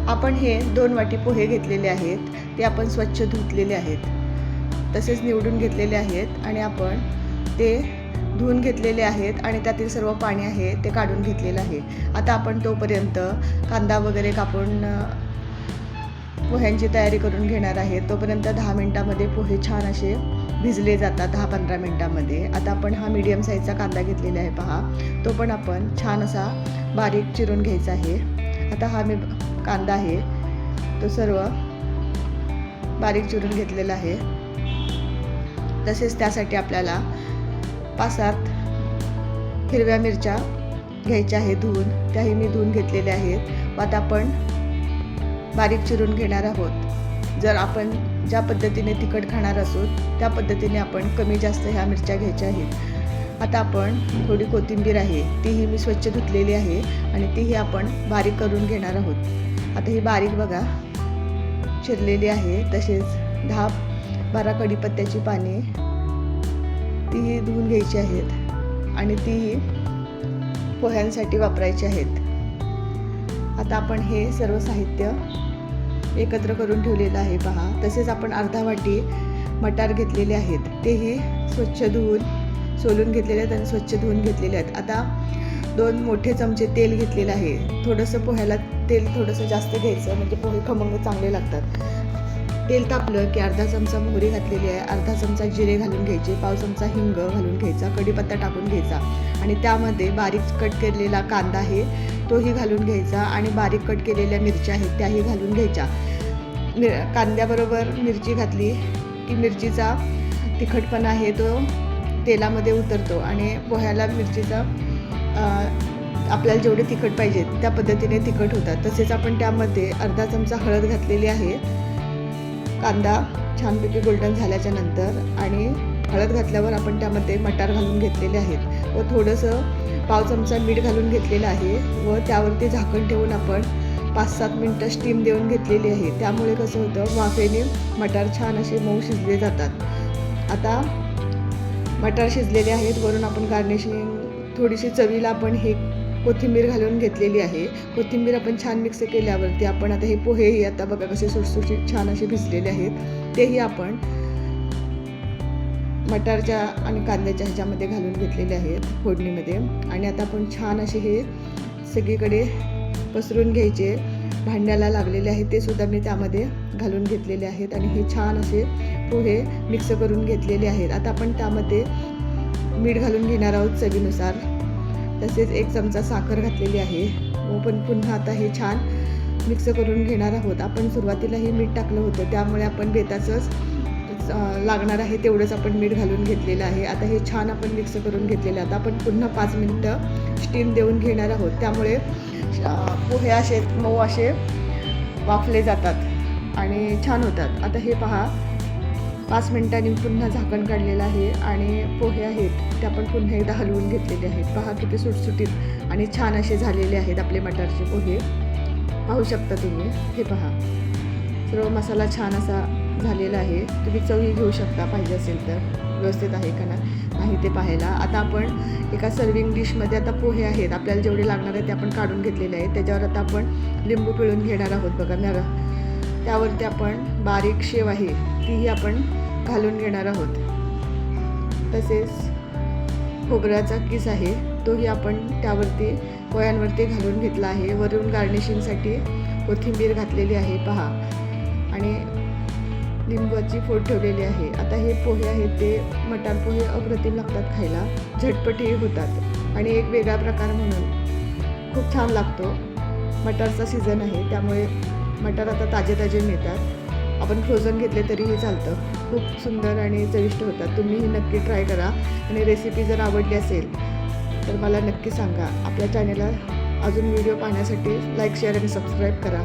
आपण हे 2 वाटी पोहे घेतलेले आहेत, ते आपण स्वच्छ धुतलेले आहेत, तसेच निवडून घेतलेले आहेत आणि आपण ते धुवून घेतलेले आहेत आणि त्यातील सर्व पाणी आहे ते काढून घेतलेलं आहे. आता आपण तोपर्यंत कांदा वगैरे कापून पोह्यांची तयारी करून घेणार आहे. तोपर्यंत 10 मिनिटामध्ये पोहे छान असे भिजले जातात, 10-15 मिनिटामध्ये. आता आपण हा मीडियम साईजचा कांदा घेतलेला आहे पहा, तो पण आपण छान असा बारीक चिरून घ्यायचा आहे. आता हा मी कांदा आहे तो सर्व बारीक चिरून घेतलेला आहे. तसेच त्यासाठी आपल्याला 5-7 हिरव्या मिरच्या घ्यायच्या आहेत धुवून, त्याही मी धुवून घेतलेल्या आहेत. आता आपण बारीक चिरून घेणार आहोत. जर आपण ज्या पद्धतीने तिखट खाणार असू त्या पद्धतीने आपण कमी जास्त ह्या मिरच्या घ्यायच्या आहेत. आता आपण थोडी कोथिंबीर आहे तीही मी स्वच्छ धुतलेली आहे आणि तीही आपण बारीक करून घेणार आहोत. आता ही बारीक बघा चिरलेली आहे. तसेच 10-12 कढीपत्त्याची पाने तीही धुवून घ्यायची आहेत आणि तीही पोह्यांसाठी वापरायची आहेत. आता आपण हे सर्व साहित्य एकत्र करून ठेवलेलं आहे पहा. तसेच आपण अर्धा वाटी मटार घेतलेले आहेत, तेही स्वच्छ धुवून सोलून घेतलेले आहेत आणि स्वच्छ धुवून घेतलेले आहेत. आता 2 मोठे चमचे तेल घेतलेलं आहे. थोडंसं पोह्याला तेल थोडंसं जास्त घ्यायचं म्हणजे पोहे खमंग चांगले लागतात. तेल तापलं की अर्धा चमचा मोहरी घातलेली आहे, अर्धा चमचा जिरे घालून घ्यायचे, पाव चमचा हिंग घालून घ्यायचा, कढीपत्ता टाकून घ्यायचा आणि त्यामध्ये बारीक कट केलेला कांदा आहे तोही घालून घ्यायचा आणि बारीक कट केलेल्या मिरच्या आहेत त्याही घालून घ्यायच्या. कांद्याबरोबर मिरची घातली की मिरचीचा तिखटपणा आहे तो तेलामध्ये उतरतो आणि पोह्याला मिरचीचा आपल्याला जेवढे तिखट पाहिजे त्या पद्धतीने तिखट होतात. तसेच आपण त्यामध्ये अर्धा चमचा हळद घातलेली आहे. कांदा छानपैकी गोल्डन झाल्याच्या नंतर आणि हळद घातल्यावर आपण त्यामध्ये मटार घालून घेतलेले आहेत व थोडंसं पाव चमचा मीठ घालून घेतलेलं आहे व त्यावरती झाकण ठेवून आपण 5-7 मिनटं स्टीम देऊन घेतलेली आहे. त्यामुळे कसं होतं वाफेने मटार छान असे मऊ शिजले जातात. आता मटार शिजलेले आहेत. वरून आपण गार्निशिंग थोडीशी चवीला आपण हे कोथिंबीर घालून घेतलेली आहे. कोथिंबीर आपण छान मिक्स केल्यावरती आपण आता हे पोहेही आता बघा कसे सुटसुटीत छान असे भिजलेले आहेत तेही आपण मटारच्या आणि कांद्याच्या ह्याच्यामध्ये घालून घेतलेले आहेत फोडणीमध्ये. आणि आता आपण छान असे हे सगळीकडे पसरून घ्यायचे. भांड्याला लागलेले आहेत ते सुद्धा मी त्यामध्ये घालून घेतलेले आहेत आणि हे छान असे पोहे मिक्स करून घेतलेले आहेत. आता आपण त्यामध्ये मीठ घालून घेणार आहोत चवीनुसार. तसेच 1 चमचा साखर घातलेली आहे व पण पुन्हा आता हे छान मिक्स करून घेणार आहोत. आपण सुरुवातीलाही मीठ टाकलं होतं त्यामुळे आपण बेताचंच लागणार आहे तेवढंच आपण मीठ घालून घेतलेलं आहे. आता हे छान आपण मिक्स करून घेतलेलं आहे. आता आपण पुन्हा 5 मिनटं स्टीम देऊन घेणार आहोत. त्यामुळे पोहे असे मऊ असे वाफले जातात आणि छान होतात. आता हे पहा 5 मिनिटांनी पुन्हा झाकण काढलेलं आहे आणि पोहे आहेत ते आपण पुन्हा एकदा हलवून घेतलेले आहेत. पहा किती सुटसुटीत आणि छान असे झालेले आहेत आपले मटारचे पोहे. पाहू शकता तुम्ही. हे पहा सर्व मसाला छान असा झालेला आहे. तुम्ही चवही घेऊ शकता पाहिजे असेल तर व्यवस्थित आहे का नाही ते पाहायला. आता आपण एका सर्विंग डिशमध्ये आता पोहे आहेत आपल्याला जेवढे लागणार आहे ते आपण काढून घेतलेले आहेत. त्याच्यावर आता आपण लिंबू पिळून घेणार आहोत बघा. त्यावरती आपण बारीक शेव आहे तीही आपण घालून घेणार आहोत. तसेच खोबऱ्याचा किस आहे तोही आपण त्यावरती पोह्यांवरती घालून घेतला आहे. वरून गार्निशिंगसाठी कोथिंबीर घातलेली आहे पहा आणि लिंबाची फोड ठेवलेली आहे. आता हे पोहे आहेत ते मटार पोहे अप्रतिम लागतात खायला, झटपटही होतात आणि एक वेगळा प्रकार म्हणून खूप छान लागतो. मटारचा सीझन आहे त्यामुळे मटार आता ताजे मिळतात. आपण फ्रोझन घेतले तरीही चालतं. खूप सुंदर आणि चविष्ट होतात. तुम्हीही नक्की ट्राय करा आणि रेसिपी जर आवडली असेल तर मला नक्की सांगा. आपल्या चॅनलला अजून व्हिडिओ पाहण्यासाठी लाईक, शेअर आणि सबस्क्राईब करा.